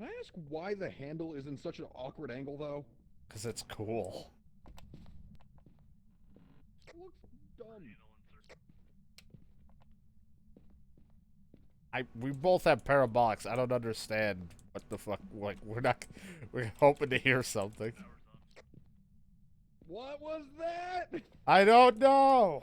Can I ask why the handle is in such an awkward angle, though? Because it's cool. It looks dumb. We both have parabolics. I don't understand what the fuck. Like, we're hoping to hear something. What was that? I don't know.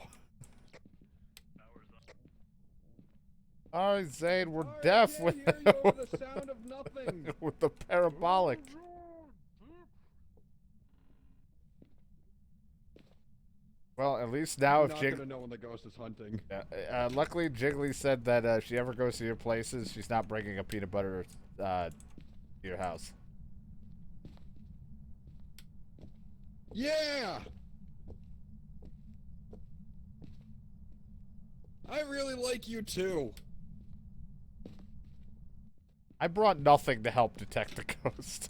Alright, Xane, we're deaf with hear you over the sound of nothing. with the parabolic. Well, at least now I'm if not gonna know when the ghost is hunting. luckily Jiggly said that if she ever goes to your places, she's not bringing a peanut butter to your house. Yeah! I really like you too. I brought nothing to help detect the ghost.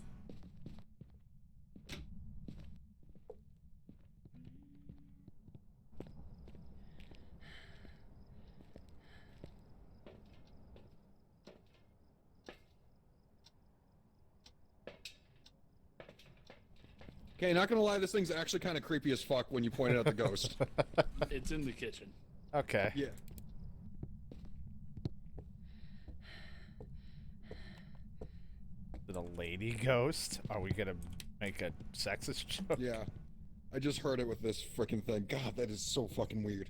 Okay, not gonna lie, this thing's actually kind of creepy as fuck when you pointed out the ghost. It's in the kitchen. Okay. Yeah. Is it a lady ghost? Are we gonna make a sexist joke? Yeah. I just heard it with this freaking thing. God, that is so fucking weird.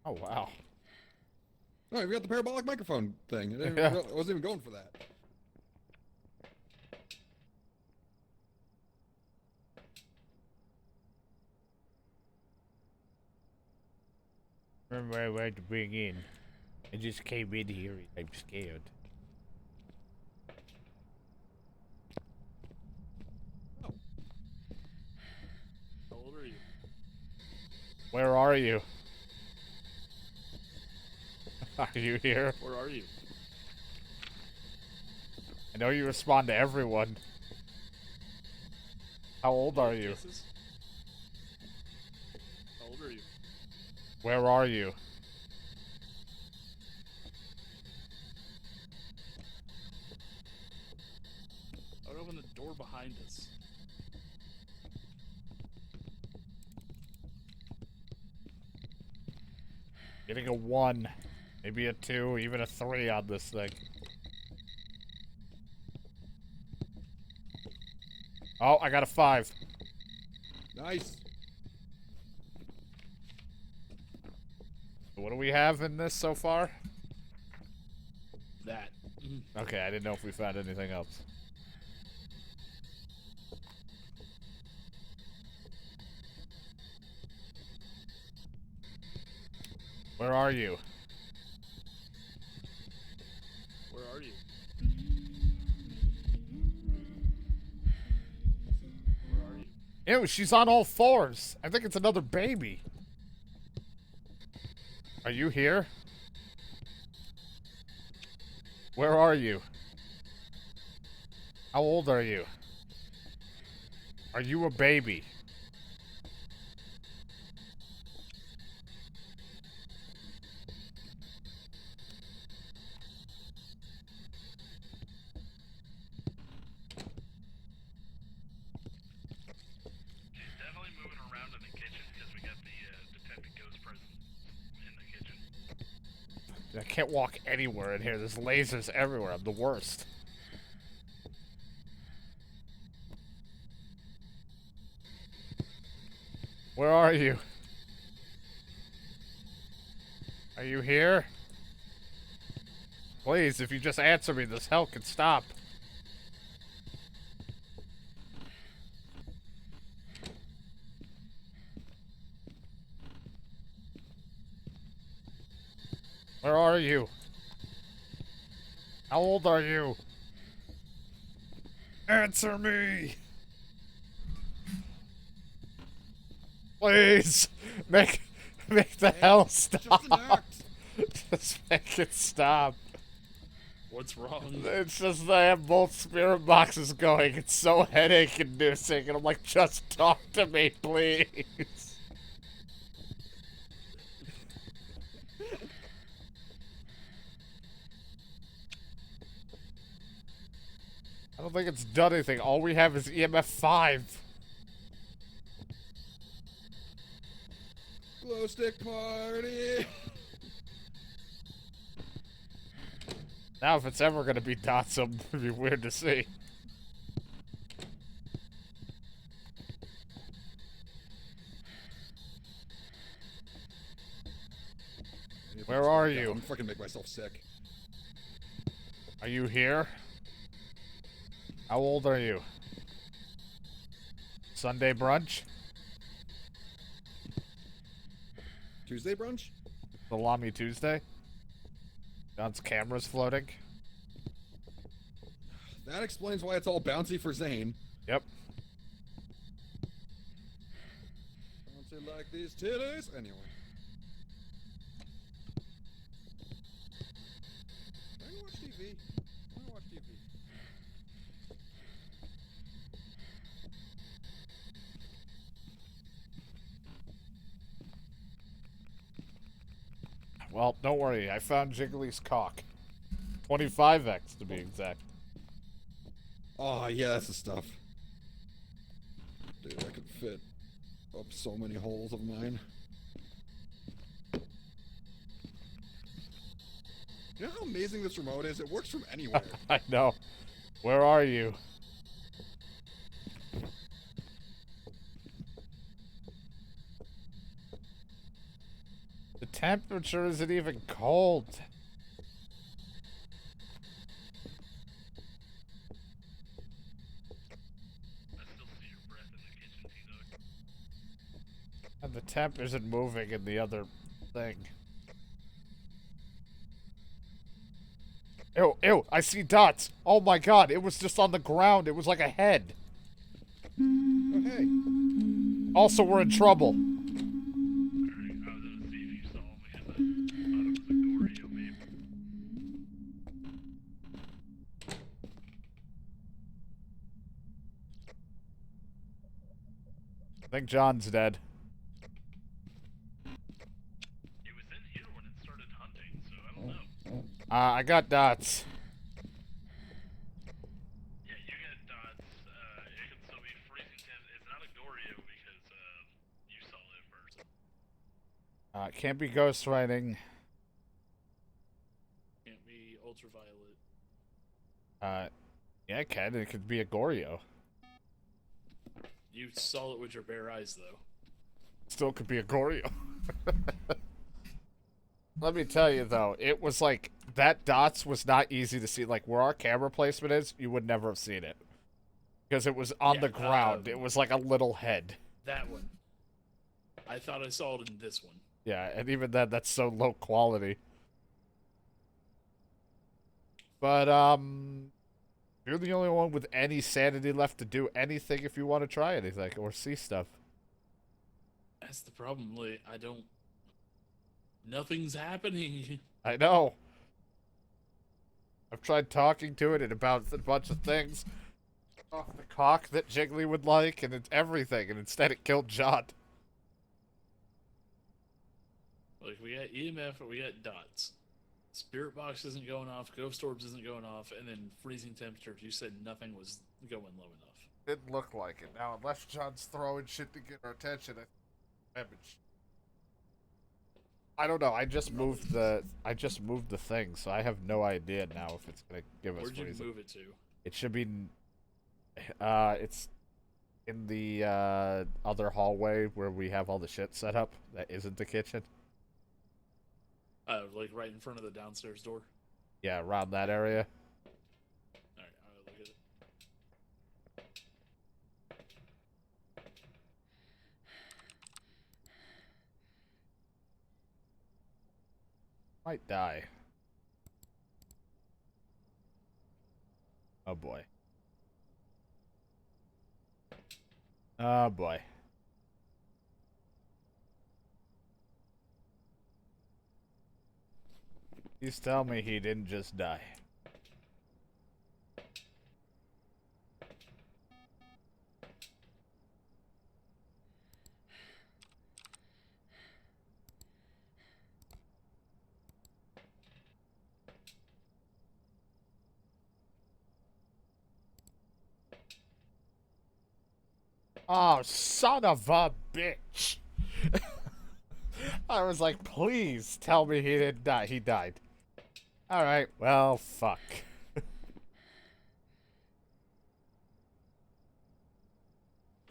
Oh, wow. Oh, we got the parabolic microphone thing. Yeah. I wasn't even going for that. Remember I wanted to bring in. I just came in here. I'm scared. Oh. How old are you? Where are you? Are you here? Where are you? I know you respond to everyone. How old are you? Kisses? How old are you? Where are you? I would open the door behind us. Getting a 1. Maybe a 2, even a 3 on this thing. Oh, I got a 5. Nice. What do we have in this so far? That. Okay, I didn't know if we found anything else. Where are you? Where are you? Where are you? Ew, she's on all 4s. I think it's another baby. Are you here? Where are you? How old are you? Are you a baby? She's definitely moving around in the kitchen because we got the detected ghost present in the kitchen. I can't walk anywhere in here. There's lasers everywhere. I'm the worst. Where are you? Are you here? Please, if you just answer me, this hell could stop. Where are you? How old are you? Answer me! Please make the hell stop. Just an act. Just make it stop. What's wrong? It's just that I have both spirit boxes going. It's so headache inducing, and I'm like, just talk to me, please. I don't think it's done anything. All we have is EMF 5. Glow stick party. Now, if it's ever gonna be Dotsum, it'd be weird to see. Where are you? I'm fucking make myself sick. Are you here? How old are you? Sunday brunch? Tuesday brunch? Salami Tuesday? John's camera's floating? That explains why it's all bouncy for Xane. Yep. Bouncy like these titties. Anyway. I can watch TV. I want to watch TV. Well, don't worry. I found Jiggly's cock. 25x to be exact. Oh, yeah, that's the stuff. Dude, I could fit up so many holes of mine. You know how amazing this remote is? It works from anywhere. I know. Where are you? The temperature isn't even cold. I still see your breath in the kitchen, T-Dog. And the temp isn't moving in the other thing. Ew, ew, I see dots. Oh my god, it was just on the ground. It was like a head. Oh, hey. Also, we're in trouble. Alright, I was gonna see if you saw him because I thought it was a Goryo, maybe. I think John's dead. He was in here when it started hunting, so I don't know. I got dots. Yeah, you get dots. It can still be freezing temps. It's not a Goryo because you saw it first. Can't be ghostwriting. Can't be ultraviolet. Yeah, it can. It could be a Goryo. You saw it with your bare eyes, though. Still could be a Goryo. Let me tell you, though, it was like, that dots was not easy to see. Like, where our camera placement is, you would never have seen it. Because it was on Yeah, the ground. It was like a little head. That one. I thought I saw it in this one. Yeah, and even then, that's so low quality. But, you're the only one with any sanity left to do anything if you want to try anything or see stuff. That's the problem. Like, I don't. Nothing's happening. I know. I've tried talking to it about a bunch of things. Oh, the cock that Jiggly would like, and it's everything, and instead it killed John. Like, we got EMF or we got dots. Spirit box isn't going off, ghost orbs isn't going off, and then freezing temperatures. You said nothing was going low enough. Didn't look like it. Now, unless John's throwing shit to get our attention, I don't know. I just moved the thing, so I have no idea now if it's gonna give us Where'd you freezing. move it to? It should be. It's in the other hallway where we have all the shit set up. That isn't the kitchen. Like right in front of the downstairs door? Yeah, around that area. Alright, I'll look at it. Might die. Oh boy. Oh boy. Please tell me he didn't just die. Oh, son of a bitch. I was like, please tell me he didn't die. He died. Alright, well, fuck.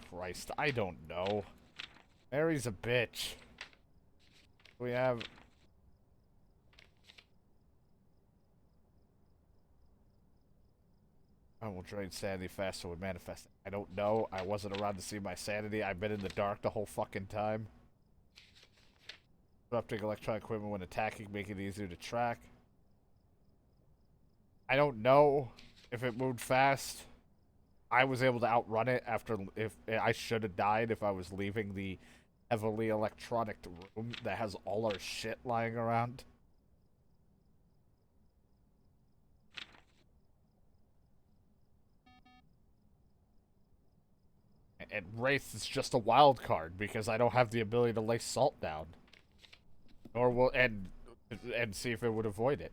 Christ, I don't know. Mary's a bitch. We have... I will drain sanity faster when manifesting. I don't know. I wasn't around to see my sanity. I've been in the dark the whole fucking time. Disrupting electronic equipment when attacking, making it easier to track. I don't know if it moved fast. I was able to outrun it after. If I should have died if I was leaving the heavily electronic room that has all our shit lying around. And Wraith is just a wild card because I don't have the ability to lay salt down, or will and see if it would avoid it.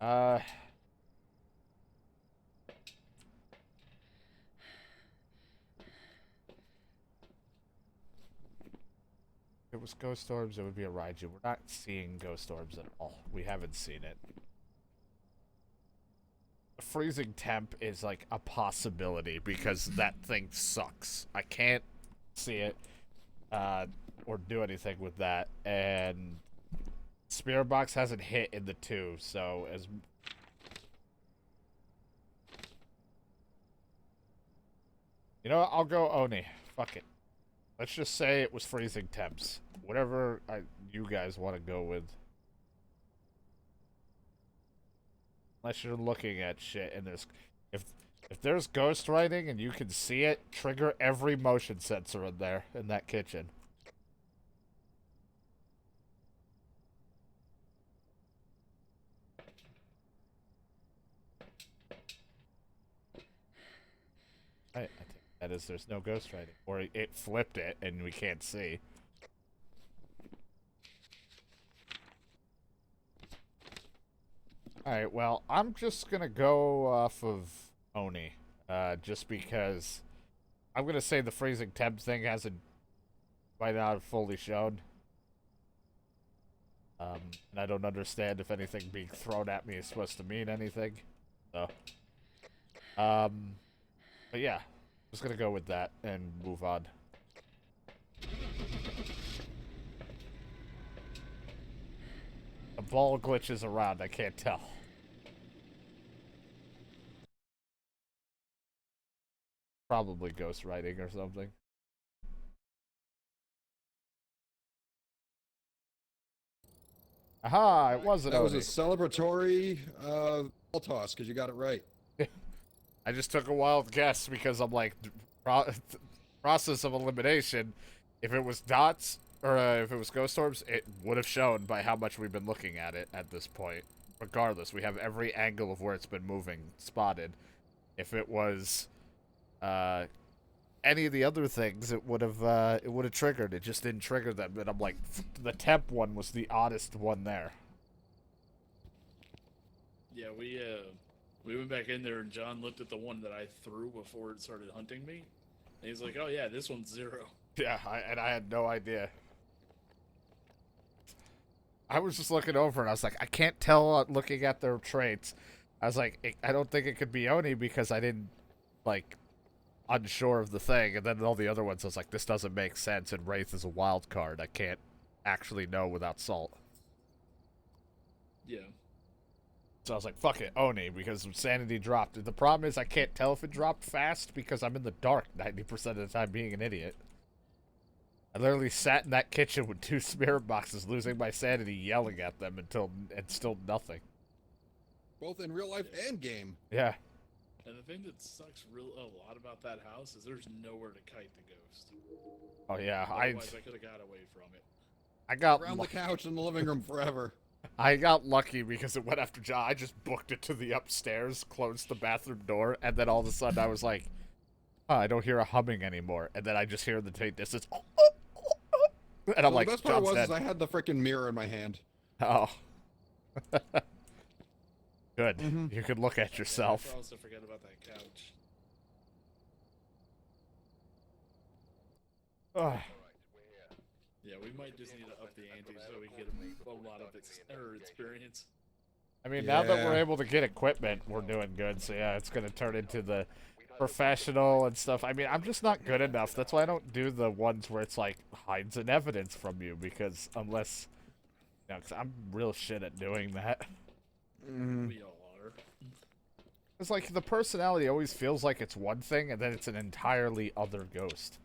If it was ghost orbs, it would be a Raiju. We're not seeing ghost orbs at all. We haven't seen it. The freezing temp is like a possibility because that thing sucks. I can't see it or do anything with that. And Spirit Box hasn't hit in the 2, so as... You know what? I'll go Oni. Fuck it. Let's just say it was freezing temps. Whatever you guys want to go with. Unless you're looking at shit and there's... If there's ghost writing and you can see it, trigger every motion sensor in there, in that kitchen. I think that is there's no ghost writing. Or it flipped it and we can't see. Alright, well, I'm just gonna go off of Oni. Just because I'm gonna say the freezing temp thing might not have fully shown. And I don't understand if anything being thrown at me is supposed to mean anything. So but yeah, just gonna go with that and move on. The ball glitches around, I can't tell. Probably ghost writing or something. Aha, it wasn't That was a Oni. celebratory ball toss because you got it right. I just took a wild guess because I'm like, process of elimination. If it was dots or if it was ghost orbs, it would have shown by how much we've been looking at it at this point. Regardless, we have every angle of where it's been moving spotted. If it was any of the other things, it would have triggered. It just didn't trigger them. And I'm like, the temp one was the oddest one there. Yeah, we went back in there and John looked at the one that I threw before it started hunting me. And he's like, oh yeah, this one's 0. Yeah, I had no idea. I was just looking over and I was like, I can't tell looking at their traits. I was like, I don't think it could be Oni because I didn't, like, unsure of the thing. And then all the other ones, I was like, this doesn't make sense. And Wraith is a wild card. I can't actually know without salt. Yeah. So I was like, fuck it, Oni, because sanity dropped. The problem is I can't tell if it dropped fast because I'm in the dark 90% of the time being an idiot. I literally sat in that kitchen with 2 spirit boxes, losing my sanity, yelling at them and still nothing. Both in real life and game. Yeah. And the thing that sucks a lot about that house is there's nowhere to kite the ghost. Oh yeah, Otherwise, I could have got away from it. I got Around the couch in the living room forever. I got lucky because it went after John. I just booked it to the upstairs, closed the bathroom door, and then all of a sudden I was like, oh, I don't hear a humming anymore. And then I just hear the tape distance. And I'm Well, like, the best part John's was dead. is I had the freaking mirror in my hand. Oh. Good. Mhm. You could look at yourself. I also forget about that couch. Ugh. Yeah, we might just need to up the ante so we get a lot of experience. I mean, now that we're Yeah. able to get equipment, we're doing good. So yeah, it's going to turn into the professional and stuff. I mean, I'm just not good enough. That's why I don't do the ones where it's like hides an evidence from you, because unless, you know, 'cause I'm real shit at doing that. We all are. It's like the personality always feels like it's one thing, and then it's an entirely other ghost.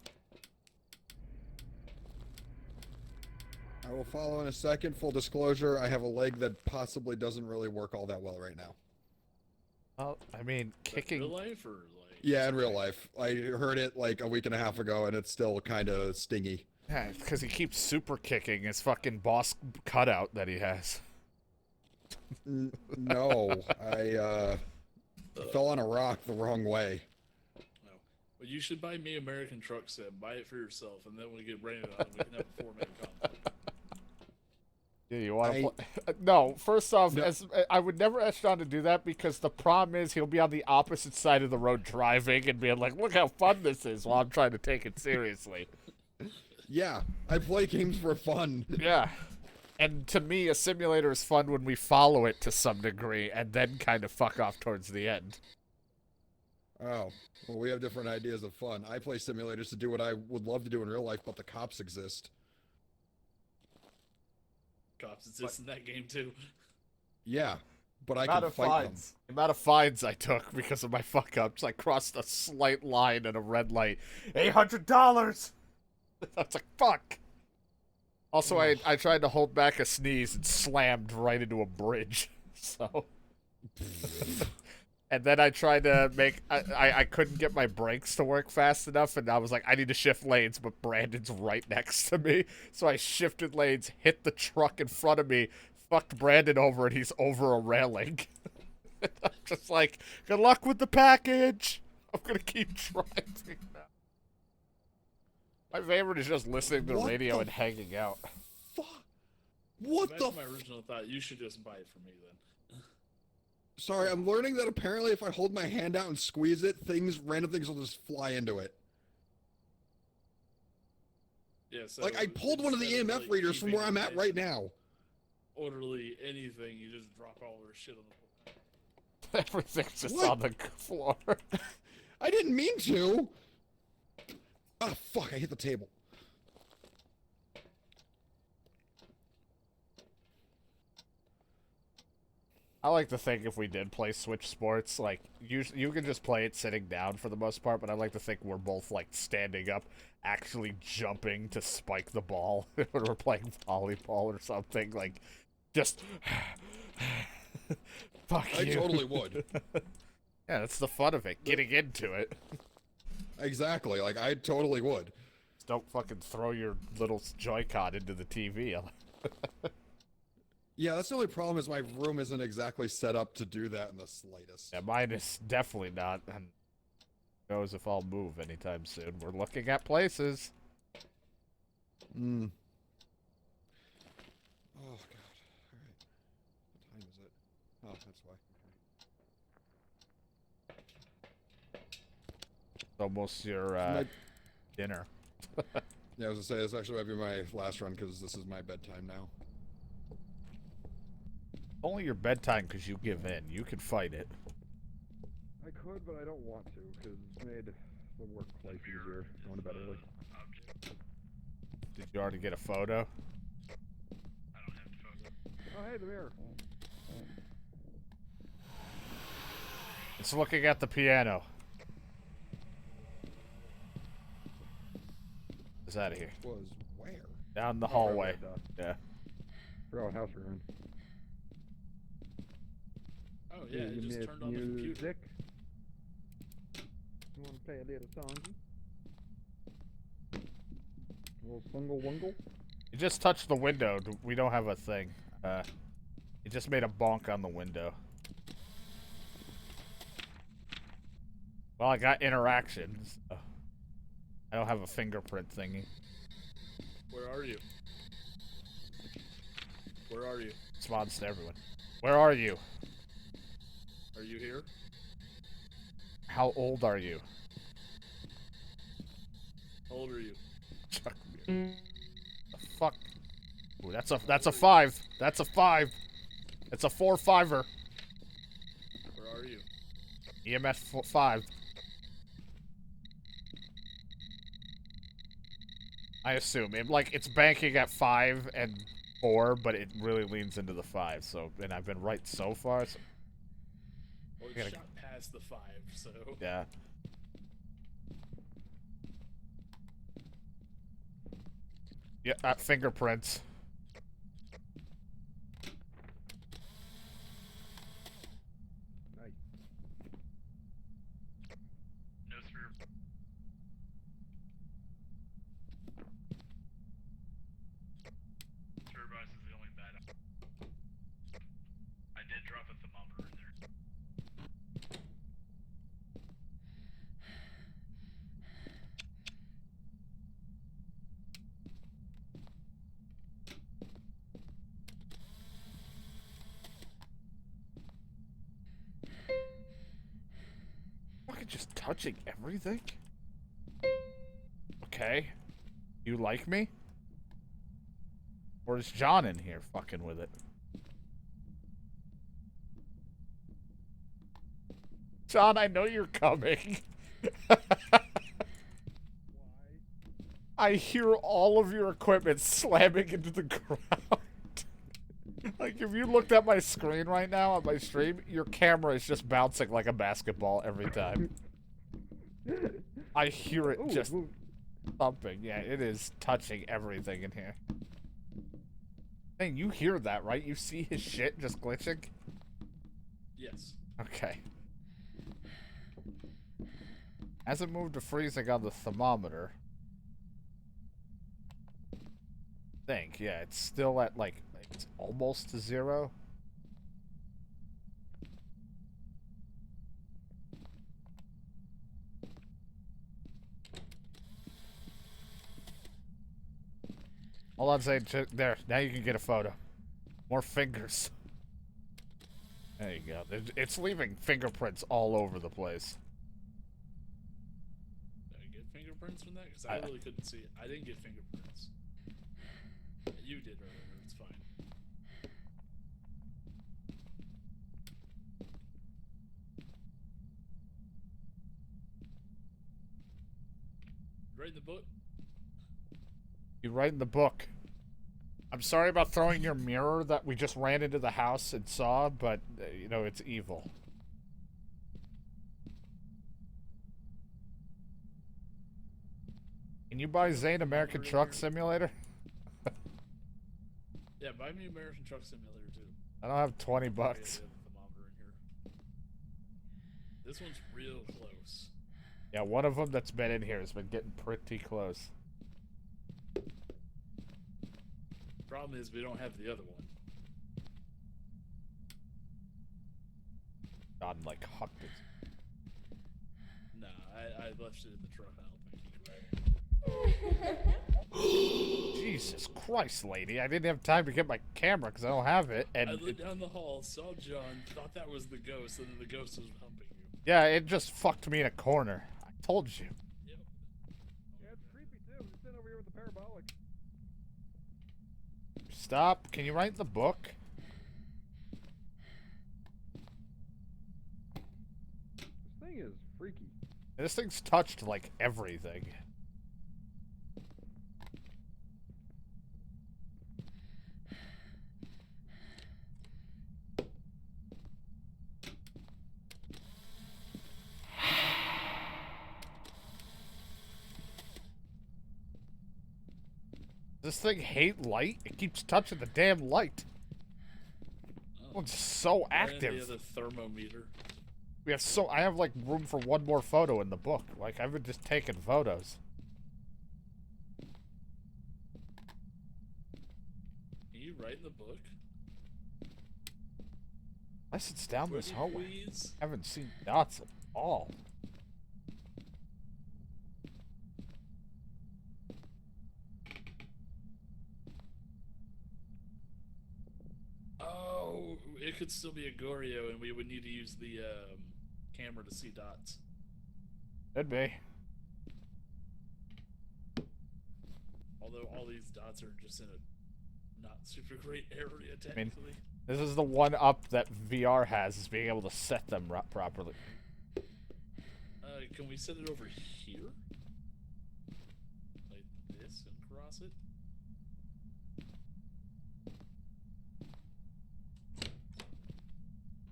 I will follow in a second. Full disclosure, I have a leg that possibly doesn't really work all that well right now. Well, I mean, kicking. Real life or like? Yeah, in real life. I heard it like a week and a half ago, and it's still kind of stingy. Yeah, because he keeps super kicking his fucking boss cutout that he has. No, I fell on a rock the wrong way. No. But you should buy me American Truck Sim. Buy it for yourself, and then when we get Brandon on, we can have a 4-man combo. Yeah, you want to play? No, first off, No. I would never ask John to do that, because the problem is he'll be on the opposite side of the road driving and being like, look how fun this is, while I'm trying to take it seriously. Yeah, I play games for fun. Yeah. And to me, a simulator is fun when we follow it to some degree and then kind of fuck off towards the end. Oh, well, we have different ideas of fun. I play simulators to do what I would love to do in real life, but the cops exist. Cops exist in that game too. Yeah, but I Amount can of fight them. fines. The amount of fines I took because of my fuck ups. I crossed a slight line at a red light. $800! I was like, fuck. Also, I tried to hold back a sneeze and slammed right into a bridge. So. And then I tried to make. I couldn't get my brakes to work fast enough, and I was like, I need to shift lanes, but Brandon's right next to me. So I shifted lanes, hit the truck in front of me, fucked Brandon over, and he's over a railing. I'm just like, good luck with the package. I'm gonna keep driving now. My favorite is just listening to the What radio the and hanging out. Fuck. What That's the? my original thought. You should just buy it for me then. Sorry, I'm learning that apparently if I hold my hand out and squeeze it, random things will just fly into it. Yeah. So Like I pulled one of the instead EMF like, readers from keeping where I'm at right attention, now. Orderly anything, you just drop all their shit on the. Everything's just What? on the floor. I didn't mean to. Ah, fuck! I hit the table. I like to think if we did play Switch Sports, like, you can just play it sitting down for the most part, but I like to think we're both, like, standing up, actually jumping to spike the ball when we're playing volleyball or something, like, just, fuck I you. totally would. Yeah, that's the fun of it, getting into it. Exactly. Like I totally would. Just don't fucking throw your little Joy-Con into the TV. Yeah, that's the only problem is my room isn't exactly set up to do that in the slightest. Yeah, mine is definitely not, and who knows if I'll move anytime soon. We're looking at places. Mm. Oh god. All right. What time is it? Oh, that's why. It's almost your My- dinner. Yeah, I was gonna say this actually might be my last run because this is my bedtime now. Only your bedtime because you give in. You could fight it. I could, but I don't want to because it's made the work life easier going to bed early. Did you already get a photo? I don't have to focus. Oh, hey, the mirror. It's looking at the piano. It's out of here. Was where? Down the Oh, hallway. right, right, Yeah. Forgot what house we're in. Oh yeah, it just turned on the computer. want to play a little songy? A little fungle wungle? You just touched the window. We don't have a thing. It just made a bonk on the window. Well, I got interactions. So I don't have a fingerprint thingy. Where are you? Where are you? Responds to everyone. Where are you? Are you here? How old are you? How old are you? Chuck me. The fuck? Ooh, that's a 5. That's a 5. It's a 4-5er. Where are you? EMF 5. I assume it's banking at 5 and 4, but it really leans into the 5. So, and I've been right so far. So, Well, it shot past the 5, so. yeah. Yeah, fingerprints. Nice. No, sir. Spirit box is the only bad. I did drop a thermometer in there. Fucking just touching everything? Okay. You like me? Or is Jon in here fucking with it? Jon, I know you're coming. I hear all of your equipment slamming into the ground. Like, if you looked at my screen right now on my stream, your camera is just bouncing like a basketball every time. I hear it just thumping. Yeah, it is touching everything in here. Hey, you hear that, right? You see his shit just glitching? Yes. Okay. Hasn't moved to freezing on the thermometer. Yeah, it's still at like it's almost to 0. Hold on, Xane. There, now you can get a photo. More fingers. There you go. It's leaving fingerprints all over the place. Did I get fingerprints from that? Because I really couldn't see it. I didn't get fingerprints. You did earlier. It's fine. Right in the book? You write in the book. I'm sorry about throwing your mirror that we just ran into the house and saw, but, you know, it's evil. Can you buy Xane American Truck Simulator? Yeah, buy me American Truck Simulator too. I don't have 20 bucks. This one's real close. Yeah, one of them that's been in here has been getting pretty close. Problem is we don't have the other one. God, like, hucked it. Nah, I left it in the truck. I Jesus Christ, lady. I didn't have time to get my camera because I don't have it. And I looked down the hall, saw Jon, thought that was the ghost, and then the ghost was humping you. yeah, it just fucked me in a corner. I told you. Yep. Yeah, it's creepy too. We're sitting over here with the parabolic. Stop. Can you write in the book? This thing is freaky. This thing's touched, like, everything. This thing hate light? It keeps touching the damn light. Oh. It's so Right in active. the other thermometer. We have I have like room for one more photo in the book. Like I've been just taking photos. Can you write in the book? Unless it's down this Pretty hallway. please? I haven't seen dots at all. Oh, it could still be a Goryo, and we would need to use the camera to see dots. Could be. Although all these dots are just in a not super great area, mean, technically. This is the one up that VR has, is being able to set them properly. Can we set it over here? Like this and cross it?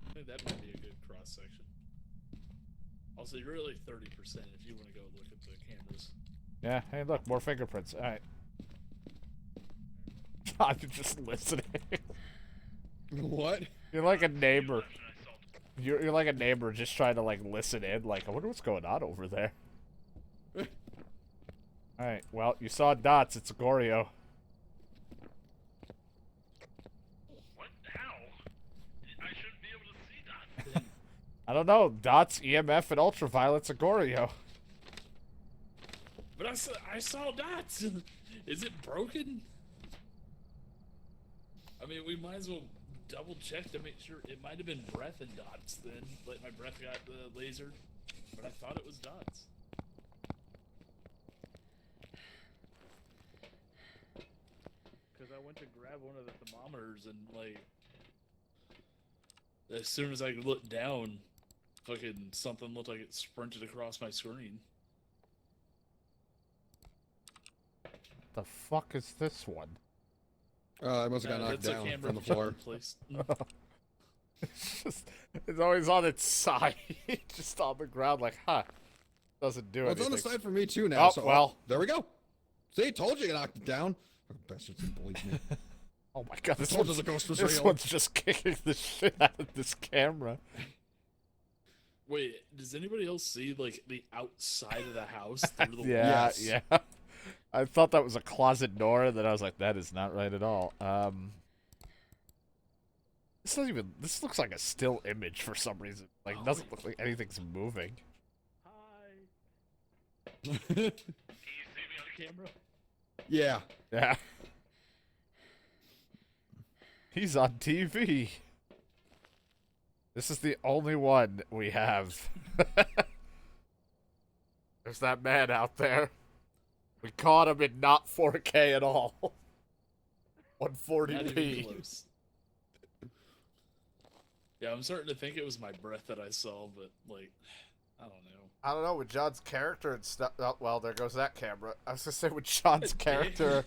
I think that might be a good cross section. Also, you're really 30% if you want to go look at the cameras. Yeah, hey look, more fingerprints. Alright. God, you're just listening. What? You're like a neighbor. Left and I saw You're like a neighbor just trying to like listen in. Like, I wonder what's going on over there. Alright, well, you saw dots. It's a Goryo. what? How? I shouldn't be able to see dots. I don't know. Dots, EMF, and ultraviolet's a Goryo. But I saw dots! Is it broken? I mean, we might as well double check to make sure. It might have been breath and dots then. Like my breath got lasered, but I thought it was dots. Because I went to grab one of the thermometers and like, as soon as I looked down, fucking something looked like it sprinted across my screen. The fuck is this one? I must have got knocked That's a down camera from the that floor. replaced. It's always on its side. Just on the ground like, huh. Doesn't do Well, it's anything. on the side for me too now. Oh, so well. there we go. See, told you I knocked it down. Oh, bastards didn't believe me. Oh my god, I this, told you one's, the ghost was this real. one's just kicking the shit out of this camera. Wait, does anybody else see like the outside of the house through the Yeah, Yes. yeah. I thought that was a closet door, and then I was like, that is not right at all. This doesn't even. This looks like a still image for some reason. Like, it doesn't look like anything's moving. Hi. Can you see me on Camera. Yeah. Yeah. He's on TV. This is the only one we have. There's that man out there. We caught him in not 4K at all. Not even 140p. close. Yeah, I'm starting to think it was my breath that I saw, but like, I don't know. I don't know, with John's character and stuff. Oh, well, there goes that camera. I was gonna say, with John's character,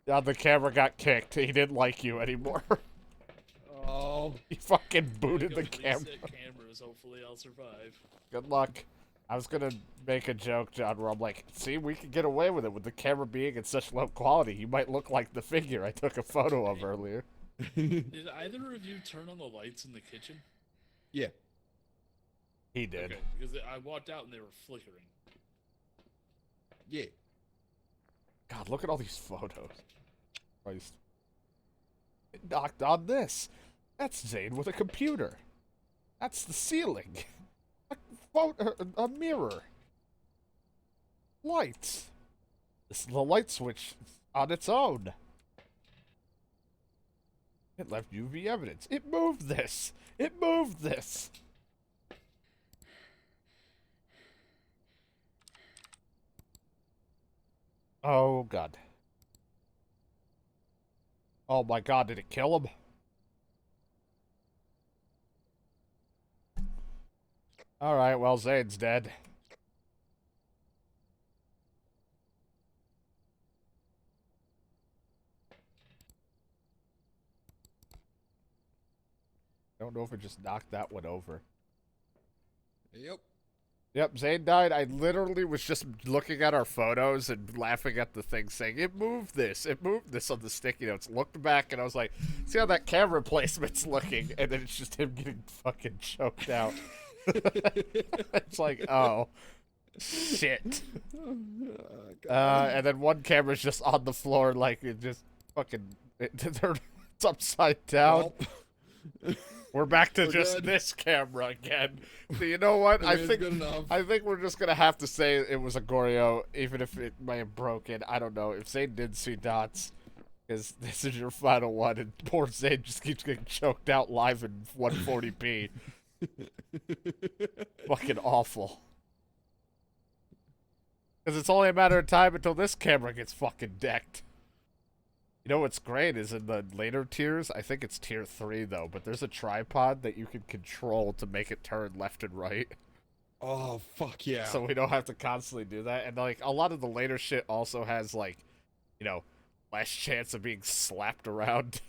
yeah, the camera got kicked. He didn't like you anymore. Oh. He fucking booted the Go camera. reset cameras. Hopefully, I'll survive. Good luck. I was gonna make a joke, John, where I'm like, see, we could get away with it with the camera being in such low quality. You might look like the figure I took a photo of earlier. Did either of you turn on the lights in the kitchen? Yeah. He did. Okay, because I walked out and they were flickering. Yeah. God, look at all these photos. Christ. It knocked on this. That's Xane with a computer. That's the ceiling. A mirror. Lights. This is the light switch on its own. It left UV evidence. It moved this. It moved this. Oh, God. Oh, my God. Did it kill him? Alright, well, Zane's dead. Don't know if it just knocked that one over. Yep. Yep, Xane died. I literally was just looking at our photos and laughing at the thing saying, it moved this on the sticky notes. Looked back and I was like, see how that camera placement's looking? And then it's just him getting fucking choked out. It's like, oh, shit. God. And then one camera's just on the floor, like it just fucking it's upside down. Well, We're back to we're just good. this camera again. So you know what? I mean, it's good enough. I think we're just gonna have to say it was a Goryo, even if it may have broken. I don't know if Xane did see dots, because this is your final one, and poor Xane just keeps getting choked out live in 140p. Fucking awful. Because it's only a matter of time until this camera gets fucking decked. You know what's great is in the later tiers, I think it's tier 3 though, but there's a tripod that you can control to make it turn left and right. Oh, fuck yeah. So we don't have to constantly do that. And like a lot of the later shit also has like, you know, less chance of being slapped around.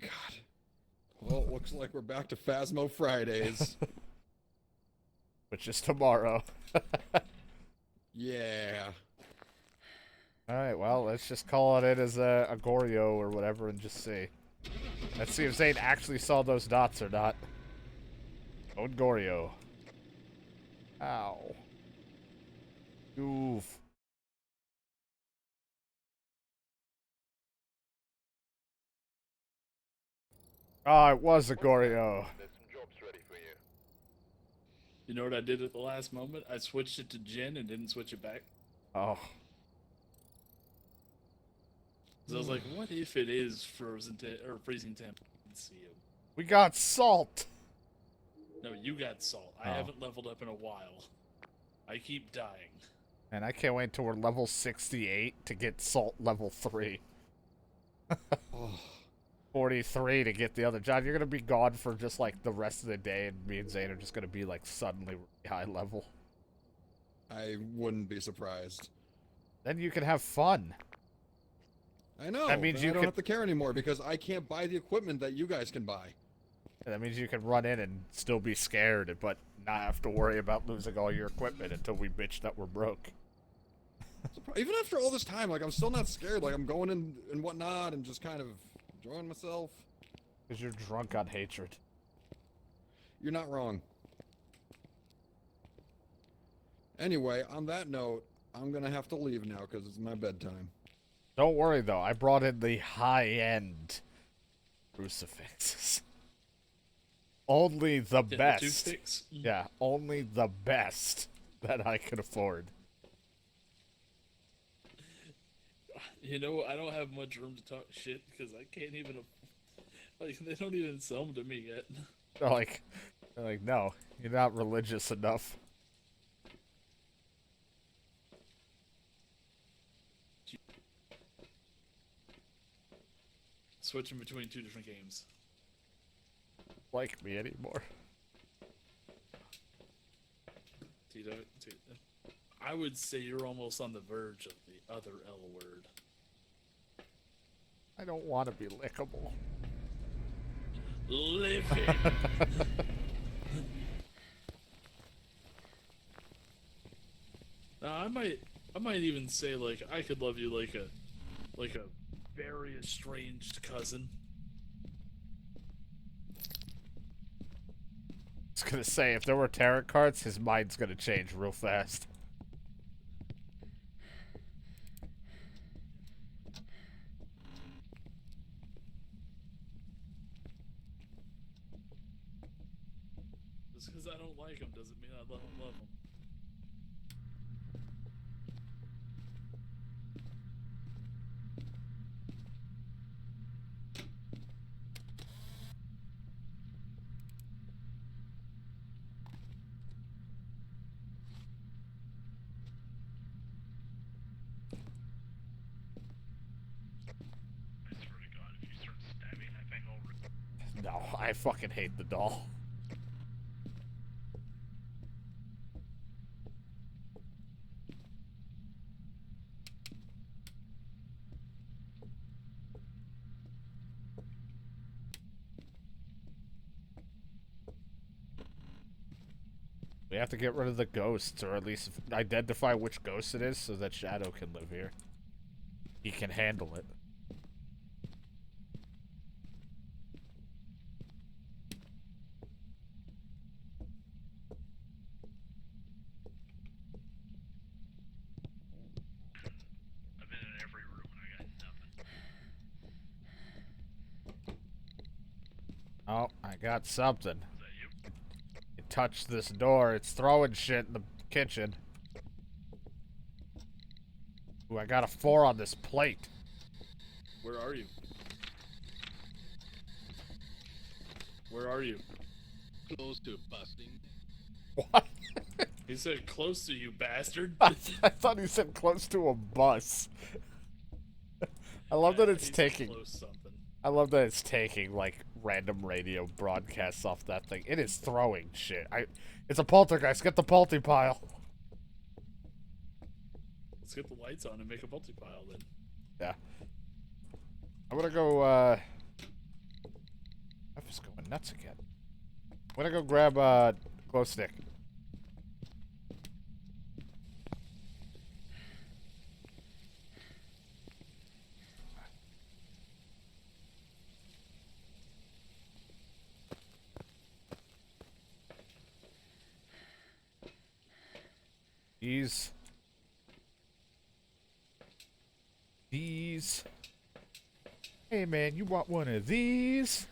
God. Well, it looks like we're back to Phasmo Fridays. Which is tomorrow. Yeah. Alright, well, let's just call it as a Goryo or whatever and just see. Let's see if Xane actually saw those dots or not. Code Goryo. Ow. Oof. Oh, it was a Goryo. You know what I did at the last moment? I switched it to Jen and didn't switch it back. Oh. 'Cause I was like, what if it is frozen or freezing temp? I can see him. We got salt. No, you got salt. I Oh. haven't leveled up in a while. I keep dying. And I can't wait till we're level 68 to get salt level 3. Oh, 43 to get the other. John, you're going to be gone for just like the rest of the day, and me and Xane are just going to be like suddenly really high level. I wouldn't be surprised. Then you can have fun. I know. That means but you I don't could- have to care anymore because I can't buy the equipment that you guys can buy. That means you can run in and still be scared, but not have to worry about losing all your equipment until we bitch that we're broke. Even after all this time, like, I'm still not scared. Like, I'm going in and whatnot and just kind of enjoying myself. Because you're drunk on hatred. You're not wrong. Anyway, on that note, I'm gonna have to leave now because it's my bedtime. Don't worry, though. I brought in the high-end crucifixes. Only the Yeah, best. The toothpicks. Yeah, only the best that I could afford. You know, I don't have much room to talk shit because I can't even. Like, they don't even sell them to me yet. They're like, no, you're not religious enough. Switching between two different games. Like me anymore. Tito, I would say you're almost on the verge of the other L word. I don't want to be lickable. Living. Now, I might even say like I could love you like a very estranged cousin. I was gonna say, if there were tarot cards, his mind's gonna change real fast. Just because I don't like him doesn't mean I love him. I swear to God, if you start stabbing that thing over. No, I fucking hate the doll. We have to get rid of the ghosts, or at least identify which ghost it is so that Shadow can live here. He can handle it. Oh, I got something. Is that you? It touched this door. It's throwing shit in the kitchen. Ooh, I got a 4 on this plate. Where are you? Where are you? Close to busting. What? He said close to you, bastard. I thought he said close to a bus. I love that it's He said taking. close something. I love that it's taking like random radio broadcasts off that thing. It is throwing shit. It's a poltergeist. Get the polty pile. Let's get the lights on and make a multi-pile then. Yeah. I'm gonna go. I'm just going nuts again. I'm gonna go grab glow stick. These. Hey man, you want one of these?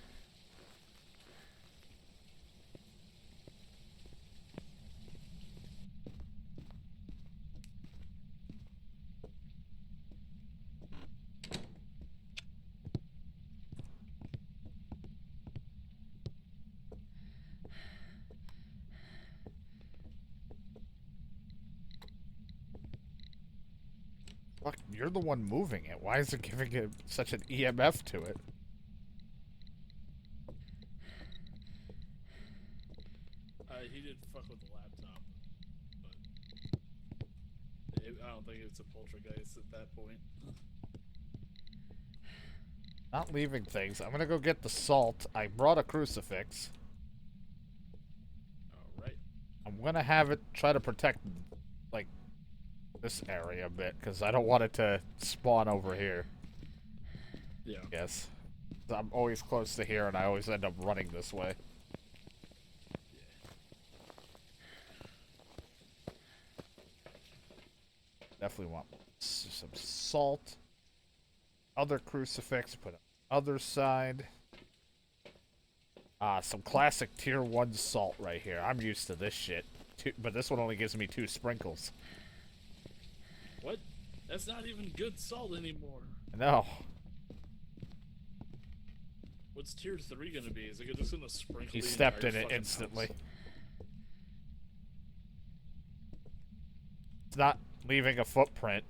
Fuck, you're the one moving it. Why is it giving it such an EMF to it? He did fuck with the laptop, but I don't think it's a poltergeist at that point. Not leaving things. I'm gonna go get the salt. I brought a crucifix. Alright. I'm gonna have it try to protect, like, this area a bit, because I don't want it to spawn over here. Yeah. Yes. I'm always close to here, and I always end up running this way. Definitely want some salt. Other crucifix, put on the other side. Some classic tier 1 salt right here. I'm used to this shit. But this one only gives me 2 sprinkles. What? That's not even good salt anymore. No. What's tier 3 gonna be? Is it just gonna sprinkle He the stepped entire in it fucking instantly. house? It's not leaving a footprint.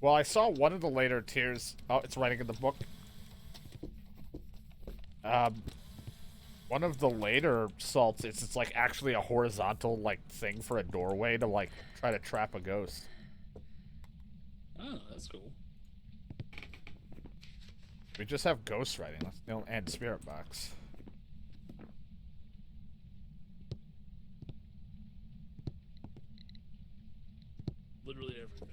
Well, I saw one of the later tiers. Oh, it's writing in the book. One of the later salts, it's like actually a horizontal like thing for a doorway to like try to trap a ghost. Oh, that's cool. We just have ghost writing, and spirit box. Literally everything.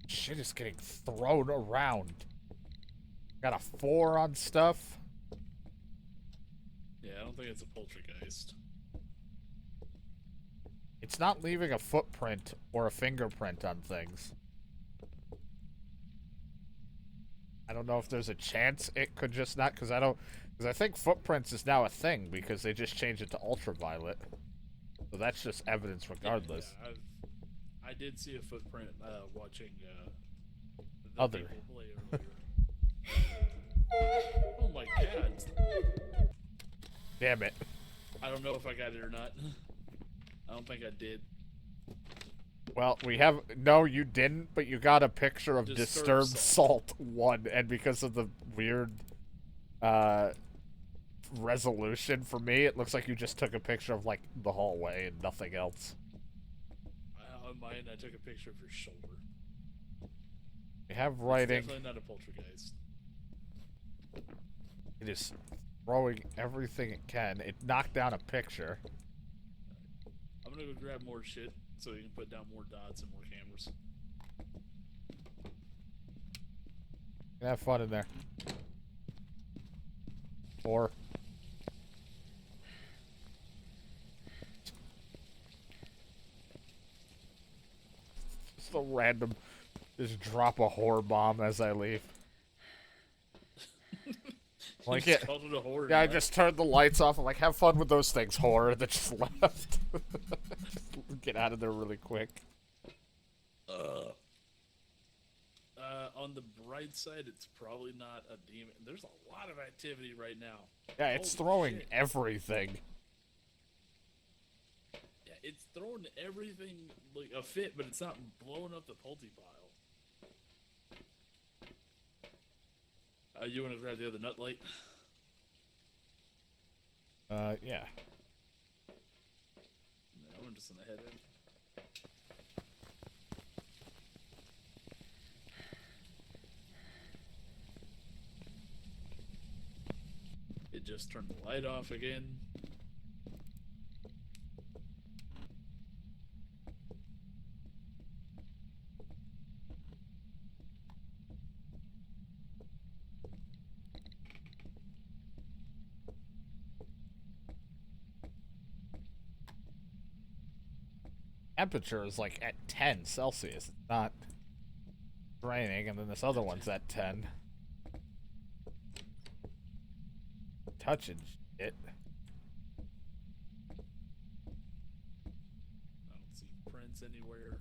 Shit is getting thrown around. Got a 4 on stuff. Yeah, I don't think it's a poltergeist. It's not leaving a footprint or a fingerprint on things. I don't know if there's a chance it could just not, because I think footprints is now a thing because they just changed it to ultraviolet. So that's just evidence regardless. Yeah, I did see a footprint watching the Other. people play earlier. Oh my god. Damn it. I don't know if I got it or not. I don't think I did. Well, we have... No, you didn't, but you got a picture of Disturbed Salt 1, and because of the weird resolution for me, it looks like you just took a picture of, like, the hallway and nothing else. On mine, I took a picture of your shoulder. We have It's writing. definitely not a poltergeist. It is throwing everything it can. It knocked down a picture. I'm gonna go grab more shit so you can put down more dots and more cameras. Have fun in there. 4. Just a random, just drop a horror bomb as I leave. Like You it. just called it a horror Yeah, I night. just turned the lights off. I'm like, have fun with those things, horror. That just left. Just get out of there really quick. On the bright side, it's probably not a demon. There's a lot of activity right now. Yeah, it's Holy throwing shit. everything. Yeah, it's throwing everything like a fit, but it's not blowing up the Pulte pile. You want to grab the other nut light? Yeah. No, I'm just gonna head in. It just turned the light off again. Temperature is like at 10 Celsius. It's not raining, and then this other one's at 10. Touching shit. I don't see prints anywhere.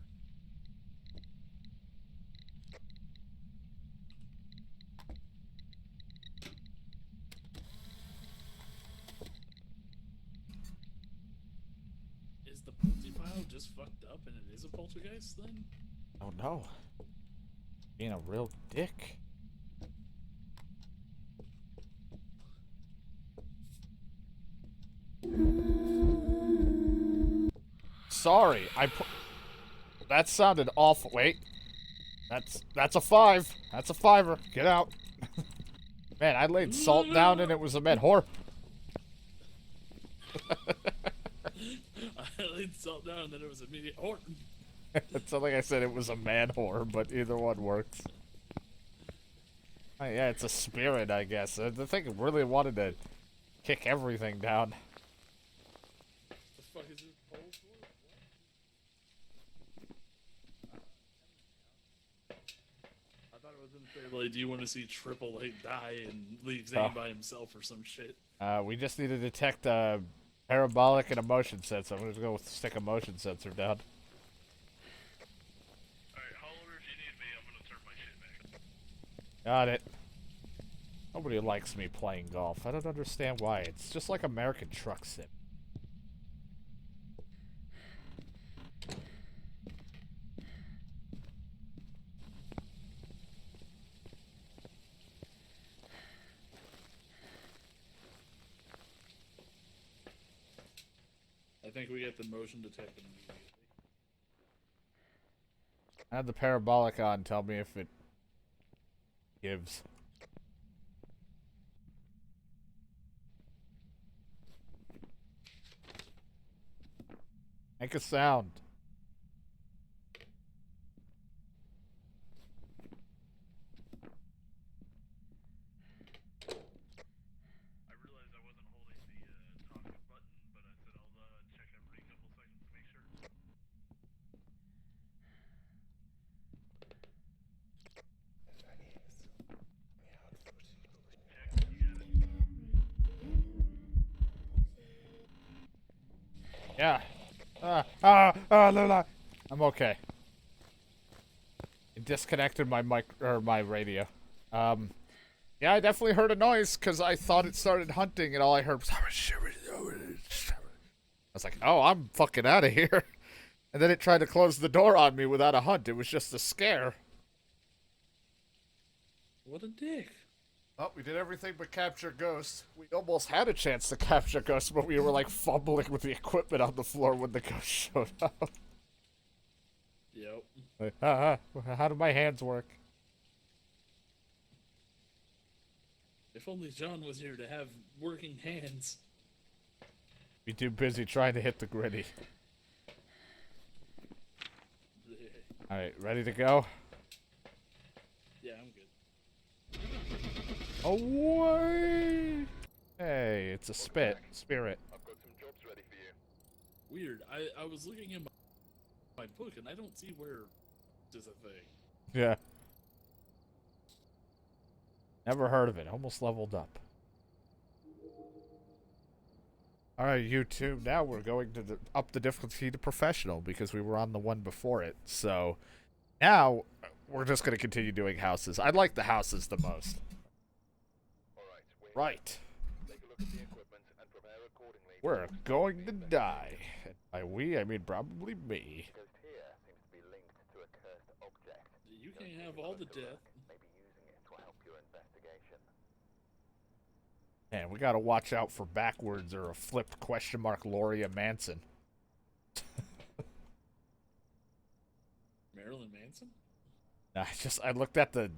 Is the Pulte pile just fucked up and it is a poltergeist then? Oh no. Being a real dick. Sorry, that sounded awful. Wait. That's a 5. That's a 5er. Get out. Man, I laid salt down and it was a med whore. I laid salt down and then it was immediate horror. It's not like I said it was a man whore, but either one works. Oh, yeah, it's a spirit, I guess. The thing really wanted to kick everything down. The fuck is this pole for? I thought it was gonna say, like, do you want to see Triple H die and leave Xane by himself or some shit? We just need to detect parabolic and a motion sensor. I'm gonna go stick a motion sensor down. Alright, holler if you need me. I'm gonna turn my shit back. Got it. Nobody likes me playing golf. I don't understand why. It's just like American Truck Sim. I think we get the motion detected immediately. I had the parabolic on. Tell me if it gives. Make a sound. I realized I wasn't holding the talk button, but I said I'll check every couple seconds to make sure. Check, you got it. Yeah. I'm okay. It disconnected my mic or my radio. Yeah, I definitely heard a noise because I thought it started hunting, and all I heard was. I was like, "Oh, I'm fucking out of here," and then it tried to close the door on me without a hunt. It was just a scare. What a dick. Oh, we did everything but capture Ghost. We almost had a chance to capture Ghost, but we were like fumbling with the equipment on the floor when the Ghost showed up. Yep. Like, how do my hands work? If if only John was here to have working hands. Be too busy trying to hit the gritty. Alright, ready to go? Yeah, I'm good. Away! Hey, it's a spirit. I've got some jobs ready for you. Weird. I was looking in my book and I don't see where there's a thing. Yeah. Never heard of it. Almost leveled up. Alright, YouTube. Now we're going to up the difficulty to professional because we were on the one before it. So now we're just going to continue doing houses. I like the houses the most. Alright, Right. take a look at the equipment and prepare accordingly. We're going to die. And by we, I mean probably me. Ghost here seems to be linked to a cursed object. You can't have all the death. Maybe using it to help your investigation. Man, we gotta watch out for backwards or a flipped question mark Gloria Manson. Marilyn Manson? I looked at the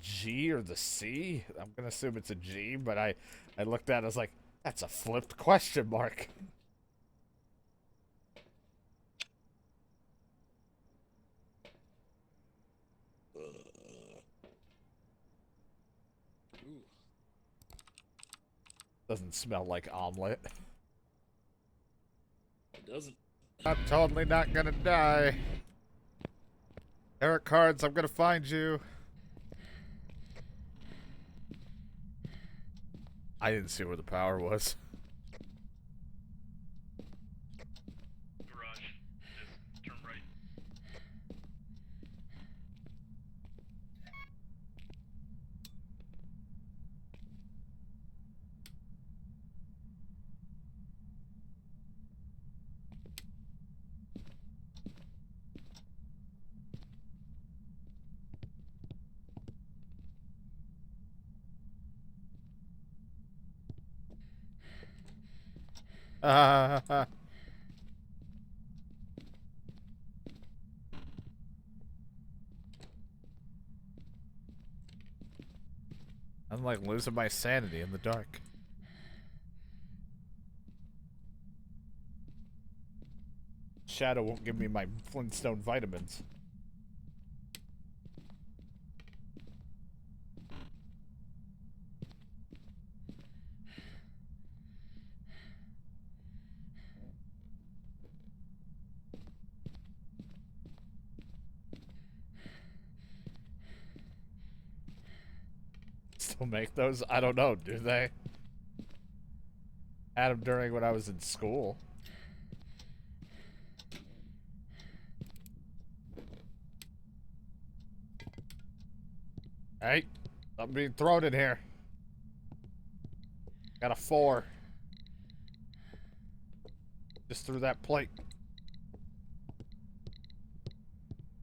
G or the C. I'm gonna assume it's a G, but I looked at it, I was like, that's a flipped question mark. Ooh. Doesn't smell like omelet. It doesn't. I'm totally not gonna die. Eric Cards, I'm gonna find you. I didn't see where the power was. Garage. Just turn right. I'm like losing my sanity in the dark. Shadow won't give me my Flintstone vitamins. Still make those? I don't know, do they? Had them during when I was in school. Hey, I'm being thrown in here. Got a 4. Just threw that plate.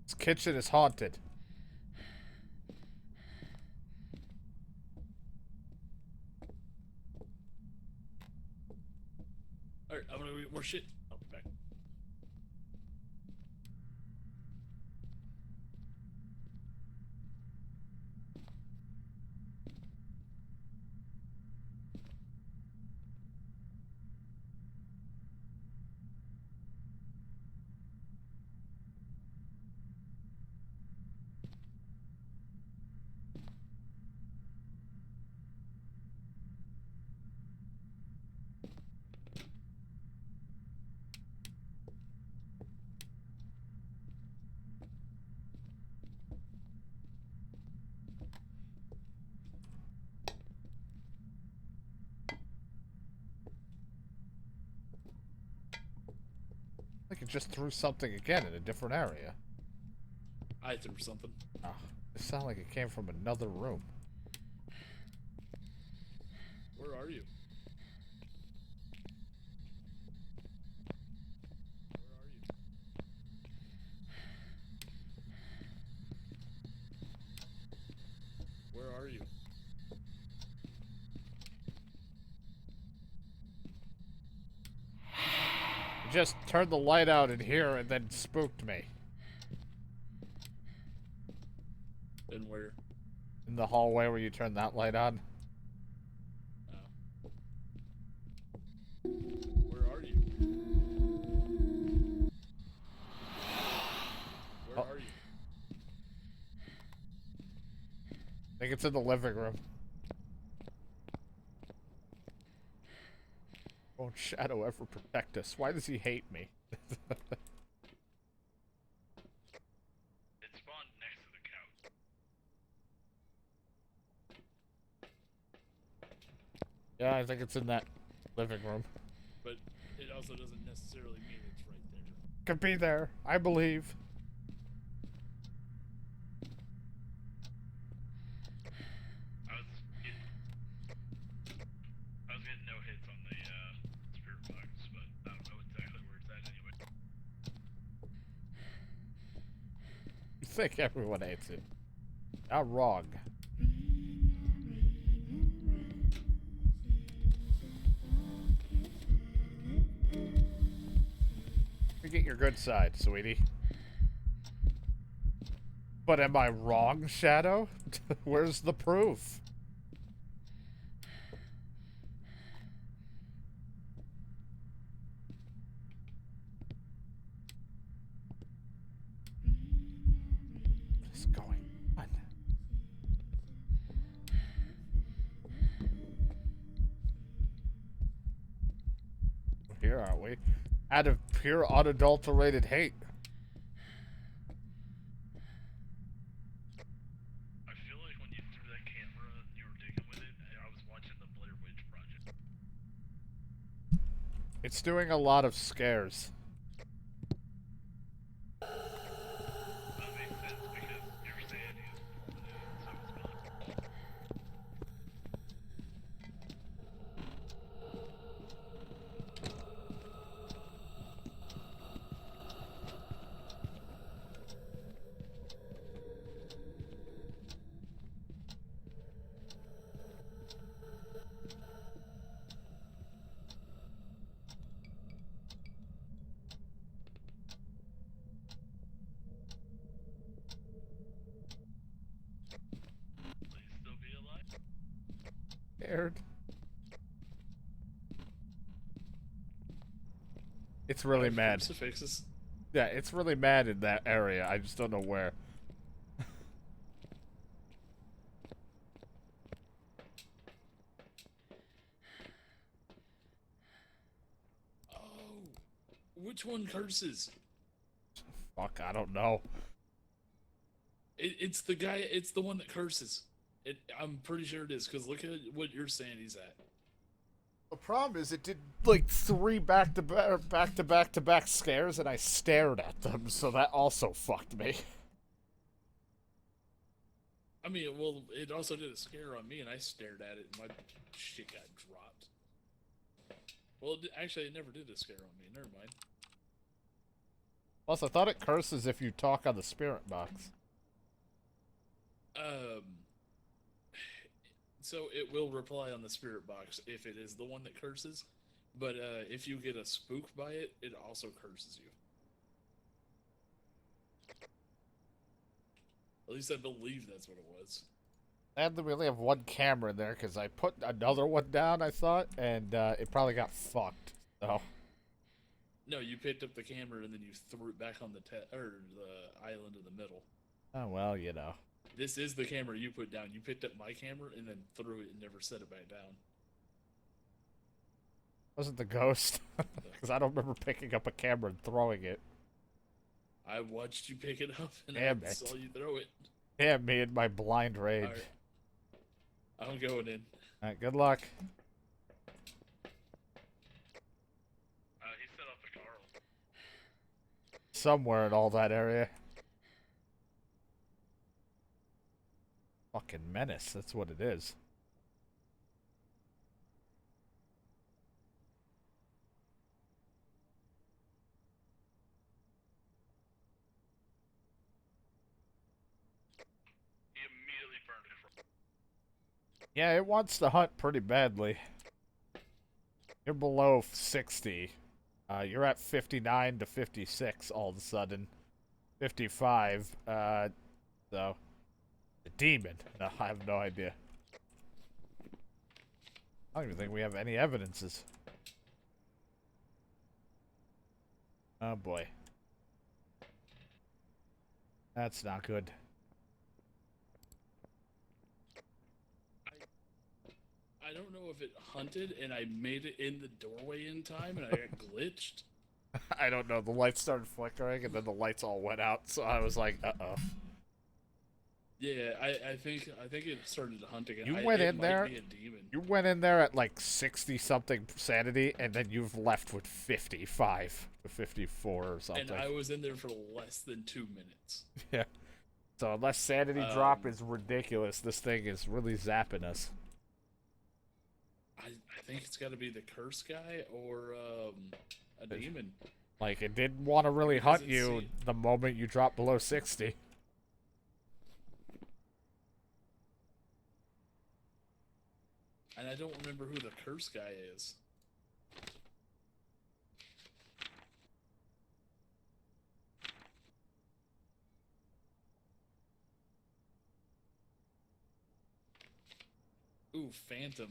This kitchen is haunted. Alright, I'm gonna get more shit. I'll be back. I think it just threw something again in a different area. I threw something. Oh, it sounded like it came from another room. Where are you? Where are you? You just turned the light out in here and then spooked me. And where? In the hallway where you turned that light on. think it's in the living room. Won't Shadow ever protect us? Why does he hate me? It spawned next to the couch. Yeah, I think it's in that living room. But it also doesn't necessarily mean it's right there. Could be there. I believe. I was getting no hits on the spirit box, but I don't know exactly where it's at anyway. You think everyone hates it. Not wrong. You get your good side, sweetie. But am I wrong, Shadow? Where's the proof? What is going on? We're here, aren't we? Out of pure unadulterated hate. I feel like when you threw that camera and you were digging with it, I was watching the Blair Witch Project. It's doing a lot of scares. That makes sense because your sanity is plummeted and so is mine. Please still be alive. Scared. It's really mad. Crucifixes. Yeah, it's really mad in that area. I just don't know where. Oh, which one curses? Fuck, I don't know. It's the guy. It's the one that curses. I'm pretty sure it is because look at what you're saying he's at. The problem is it did like 3 back-to-back scares and I stared at them, so that also fucked me. I mean, well, it also did a scare on me, and I stared at it, and my shit got dropped. Well, actually, it never did a scare on me. Never mind. Plus, I thought it curses if you talk on the spirit box. So it will reply on the spirit box if it is the one that curses, but if you get a spooked by it, it also curses you. At least I believe that's what it was. Sadly, we only have 1 camera in there because I put another one down, I thought, and it probably got fucked. So. No, you picked up the camera and then you threw it back on the island in the middle. Oh, well, you know. This is the camera you put down. You picked up my camera and then threw it and never set it back down. Wasn't the ghost? Because I don't remember picking up a camera and throwing it. I watched you pick it up and Damn I it. saw you throw it. Damn me in my blind rage. Alright. I'm going in. Alright, good luck. He set off the car. Somewhere in all that area. Fucking menace, that's what it is. He immediately burned it. Yeah, it wants to hunt pretty badly. You're below 60. You're at 59 to 56 all of a sudden. 55. So, the demon. No, I have no idea. I don't even think we have any evidences. Oh boy. That's not good. I don't know if it hunted and I made it in the doorway in time and I got glitched. I don't know. The lights started flickering, and then the lights all went out. So I was like, "Uh-oh." Yeah, I think it started hunting. You it went it in might there. Be a demon. You went in there at like 60 something sanity, and then you've left with 55 to 54 or something. And I was in there for less than 2 minutes. Yeah. So unless sanity drop is ridiculous, this thing is really zapping us. I think it's got to be the curse guy or a demon. Like, it didn't want to really Because hunt you the moment you dropped below 60. And I don't remember who the curse guy is. Ooh, Phantom.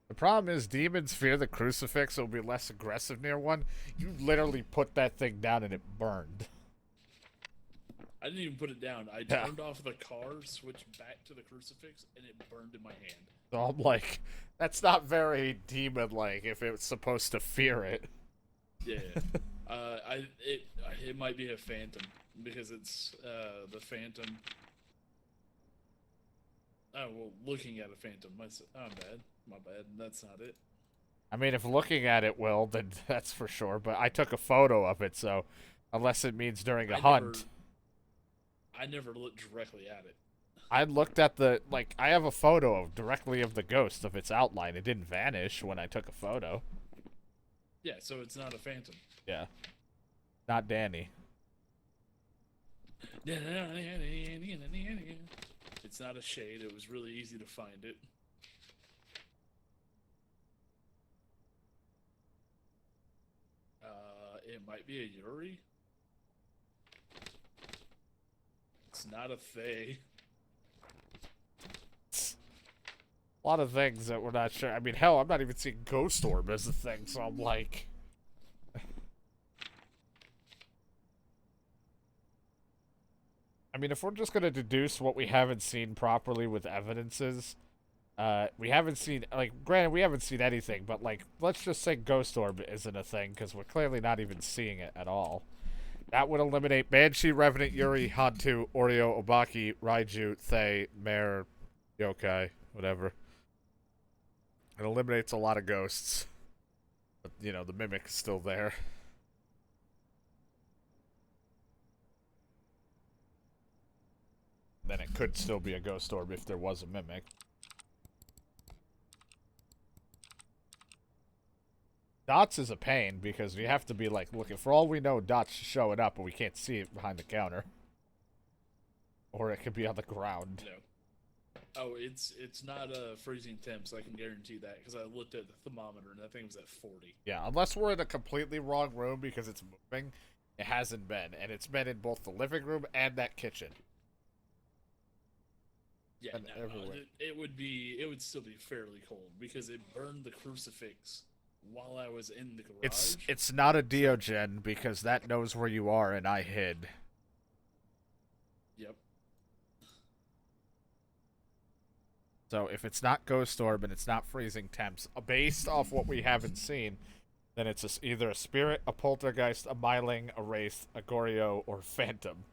The problem is demons fear the crucifix, so it'll be less aggressive near one. You literally put that thing down and it burned. I didn't even put it down. I turned off the car, switched back to the crucifix, and it burned in my hand. So I'm like, that's not very demon-like if it's supposed to fear it. Yeah. It might be a phantom because it's the phantom. Oh well, looking at a phantom. My bad. That's not it. I mean, if looking at it will, then that's for sure. But I took a photo of it, so unless it means during a hunt. I never looked directly at it. I looked at I have a photo directly of the ghost of its outline. It didn't vanish when I took a photo. Yeah, so it's not a phantom. Yeah. Not Danny. It's not a shade. It was really easy to find it. It might be a Yuri. It's not a Fae. A lot of things that we're not sure. I mean, hell, I'm not even seeing Ghost Orb as a thing, so I'm like... I mean, if we're just going to deduce what we haven't seen properly with evidences, we haven't seen, like, granted, we haven't seen anything, but, like, let's just say Ghost Orb isn't a thing, because we're clearly not even seeing it at all. That would eliminate Banshee, Revenant, Yuri, Hantu, Oreo, Obaki, Raiju, Thay, Mare, Yokai, whatever. It eliminates a lot of ghosts. But, you know, the Mimic is still there. Then it could still be a Ghost Orb if there was a Mimic. Dots is a pain because you have to be like looking. For all we know, Dots showing up, but we can't see it behind the counter. Or it could be on the ground. No. Oh, it's not a freezing temps. I can guarantee that because I looked at the thermometer and that thing was at 40. Yeah, unless we're in a completely wrong room because it's moving, it hasn't been, and it's been in both the living room and that kitchen. Yeah, And no, everywhere. it would still be fairly cold because it burned the crucifix while I was in the garage. It's not a Diogen because that knows where you are and I hid. Yep. So if it's not Ghost Orb and it's not freezing temps, based off what we haven't seen, then it's either a spirit, a poltergeist, a myling, a wraith, a goryo, or phantom.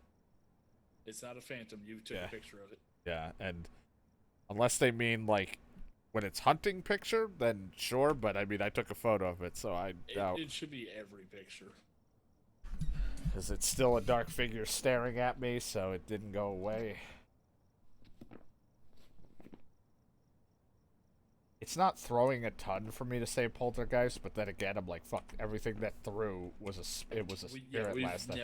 It's not a phantom. You took a picture of it. Yeah, and unless they mean like when it's hunting picture, then sure. But I mean, I took a photo of it, so I doubt It should be every picture. because it's still a dark figure staring at me, so it didn't go away. It's not throwing a ton for me to say poltergeist, but then again, I'm like, fuck, everything that threw was a spirit last time.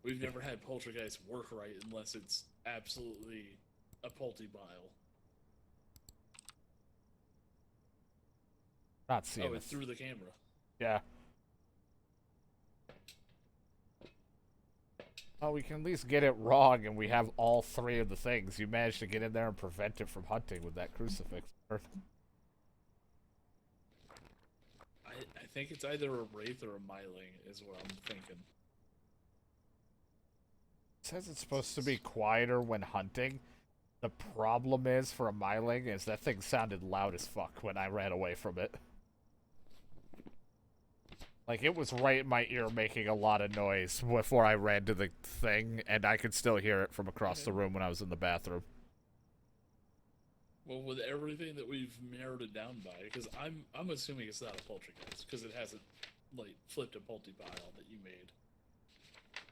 We've never had poltergeist work right unless it's absolutely a polty-bile. Not seeing Oh, it. it threw the camera. Yeah. Well, we can at least get it wrong, and we have all three of the things. You managed to get in there and prevent it from hunting with that crucifix. Perfect. think it's either a wraith or a myling, is what I'm thinking. It says it's supposed to be quieter when hunting. The problem is, for a myling, is that thing sounded loud as fuck when I ran away from it. Like, it was right in my ear making a lot of noise before I ran to the thing, and I could still hear it from across the room when I was in the bathroom. Well, with everything that we've narrowed it down by, because I'm assuming it's not a poltergeist, because it hasn't, like, flipped a poltipile that you made.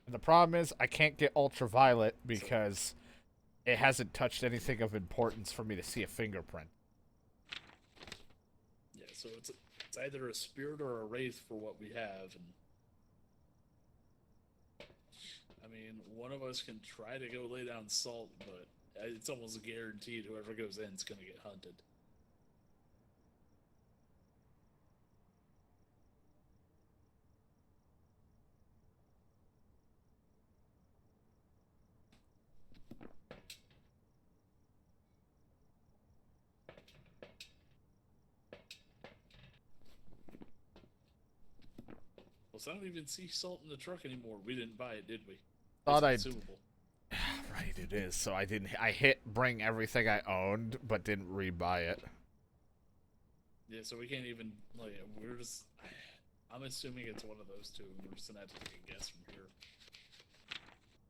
And the problem is, I can't get ultraviolet because it hasn't touched anything of importance for me to see a fingerprint. Yeah, so it's either a spirit or a wraith for what we have, and I mean, one of us can try to go lay down salt, but it's almost guaranteed whoever goes in is going to get hunted. Well, so I don't even see salt in the truck anymore. We didn't buy it, did we? Thought It's I'd... consumable. Right, it is. So I didn't... I hit bring everything I owned, but didn't rebuy it. Yeah, so we can't even, like, we're just... I'm assuming it's one of those two, and we're just gonna have to take a guess from here.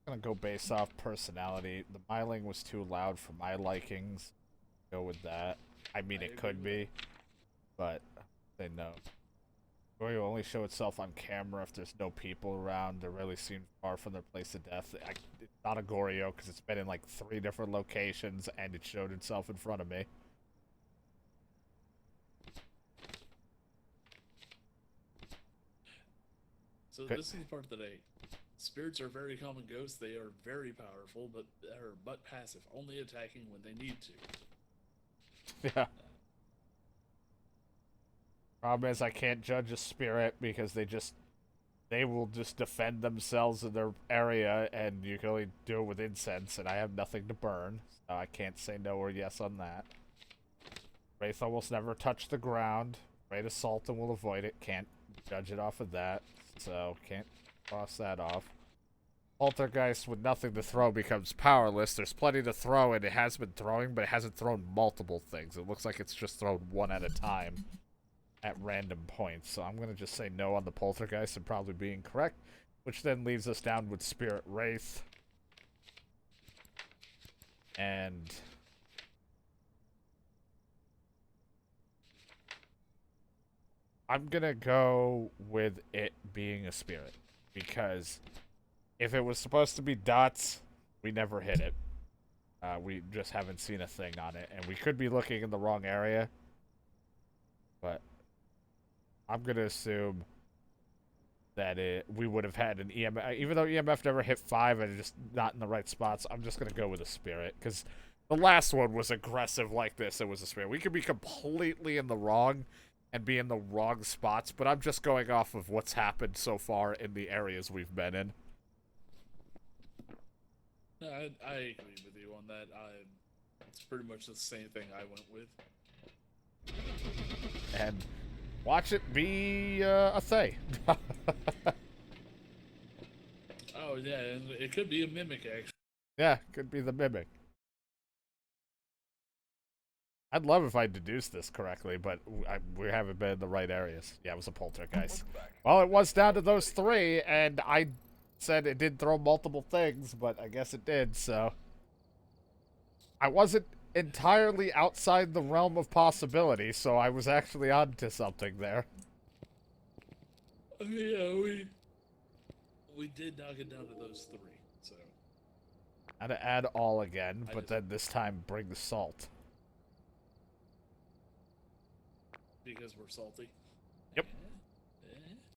I'm gonna go based off personality. The myling was too loud for my likings. Go with that. I mean, it could be, but they know. Gory will only show itself on camera if there's no people around. It really seems far from their place of death. It's not a Goryo because it's been in like 3 different locations and it showed itself in front of me. So this is the part that spirits are very common ghosts. They are very powerful, but are passive, only attacking when they need to. Yeah. Problem is I can't judge a spirit because they will just defend themselves in their area, and you can only do it with incense, and I have nothing to burn, so I can't say no or yes on that. Wraith almost never touch the ground. Great assault and will avoid it. Can't judge it off of that, so can't cross that off. Poltergeist with nothing to throw becomes powerless. There's plenty to throw, and it has been throwing, but it hasn't thrown multiple things. It looks like it's just thrown one at a time at random points. So I'm going to just say no on the Poltergeist and probably be incorrect, which then leaves us down with Spirit Wraith. And I'm going to go with it being a spirit, because if it was supposed to be dots, we never hit it. We just haven't seen a thing on it, and we could be looking in the wrong area, but I'm going to assume that we would have had an EMF. Even though EMF never hit 5 and just not in the right spots, I'm just going to go with a spirit, because the last one was aggressive like this. It was a spirit. We could be completely in the wrong and be in the wrong spots, but I'm just going off of what's happened so far in the areas we've been in. No, I agree with you on that. It's pretty much the same thing I went with. And watch it be a Thay. Oh, yeah, and it could be a mimic, actually. Yeah, could be the mimic. I'd love if I deduced this correctly, but we haven't been in the right areas. Yeah, it was a poltergeist. Well, it was down to those 3, and I said it did throw multiple things, but I guess it did, so I wasn't entirely outside the realm of possibility, so I was actually onto something there. Yeah, we did knock it down to those 3, so I had to add all again, but then this time bring the salt. because we're salty.